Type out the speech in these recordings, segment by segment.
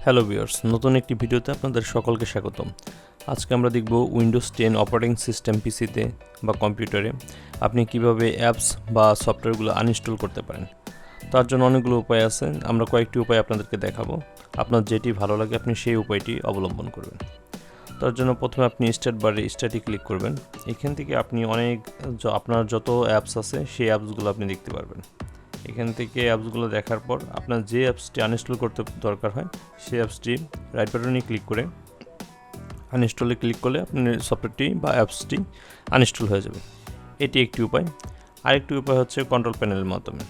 Hello viewers, নতুন একটি ভিডিওতে আপনাদের সকলকে স্বাগতম। আজকে আমরা দেখব উইন্ডোজ 10 অপারেটিং সিস্টেম পিসিতে বা কম্পিউটারে আপনি কিভাবে অ্যাপস বা সফটওয়্যারগুলো আনইনস্টল করতে পারেন। তার জন্য অনেকগুলো উপায় আছে, আমরা কয়েকটি উপায় আপনাদেরকে দেখাবো। আপনার যেটি ভালো লাগে আপনি সেই উপায়টি অবলম্বন করবেন। তার জন্য প্রথমে আপনি স্টার্ট বারে স্টার্টে ক্লিক করবেন। এখান থেকে আপনি আপনার যত অ্যাপস আছে সেই অ্যাপসগুলো আপনি দেখতে পারবেন। এখান থেকে অ্যাপসগুলো দেখার পর আপনার যে অ্যাপসটি আনইনস্টল করতে দরকার হয় সেই অ্যাপসটি রাইট বাটনে ক্লিক করে আনইনস্টলে ক্লিক করলে আপনার সফটওয়্যারটি বা অ্যাপসটি আনইনস্টল হয়ে যাবে। এটি একটি উপায়। আরেকটি উপায় হচ্ছে কন্ট্রোল প্যানেলের মাধ্যমে।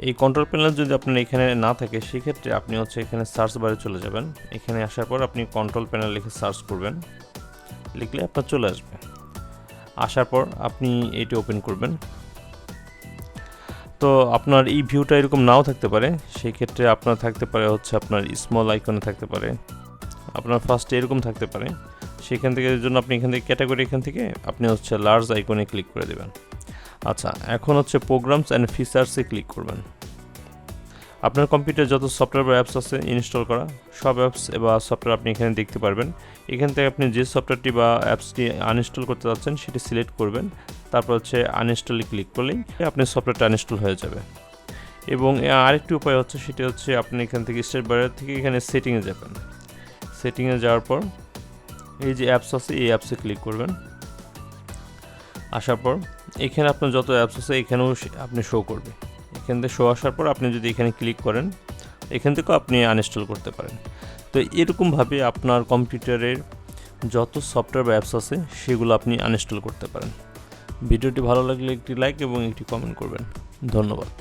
এই কন্ট্রোল প্যানেল যদি আপনার এখানে না থাকে সেক্ষেত্রে আপনি এখানে সার্চ বারে চলে যাবেন। এখানে আসার পর আপনি কন্ট্রোল প্যানেল লিখে সার্চ করবেন, লিখলে আপনার চলে আসবে। আসার পর আপনি এটি ওপেন করবেন। তো আপনার এই ভিউটা এরকম নাও থাকতে পারে, সেই ক্ষেত্রে আপনার থাকতে পারে আপনার স্মল আইকনে থাকতে পারে, আপনার ফার্স্টে এরকম থাকতে পারে। সেখান থেকে জন্য আপনি এখান থেকে ক্যাটাগরি আপনি লার্জ আইকনে ক্লিক করে দেবেন। আচ্ছা, এখন প্রোগ্রামস অ্যান্ড ফিচার্সে ক্লিক করবেন। আপনার কম্পিউটারে যত সফটওয়্যার বা অ্যাপস আছে ইনস্টল করা সব অ্যাপস বা সফটওয়্যার আপনি এখানে দেখতে পারবেন। এখান থেকে আপনি যে সফটওয়্যারটি বা অ্যাপসটি আনইনস্টল করতে যাচ্ছেন সেটি সিলেক্ট করবেন, তারপর আনইনস্টলে ক্লিক করলেই আপনার সফটওয়্যারটা আনইনস্টল হয়ে যাবে। এবং আরেকটি উপায় সেটি আপনি এখান থেকে স্টার্ট বার থেকে এখানে সেটিংয়ে যাবেন। সেটিংয়ে যাওয়ার পর এই যে অ্যাপস আছে এই অ্যাপসে ক্লিক করবেন। আসার পর এখানে আপনার যত অ্যাপস আছে এখানেও আপনি শো করবে। এখান থেকে শো আসার পর আপনি যদি এখানে ক্লিক করেন এখান থেকেও আপনি আনইনস্টল করতে পারেন। তো এরকমভাবে আপনার কম্পিউটারের যত সফটওয়্যার বা অ্যাপস আছে সেগুলো আপনি আনইনস্টল করতে পারেন। ভিডিওটি ভালো লাগলে একটি লাইক এবং একটি কমেন্ট করবেন। ধন্যবাদ।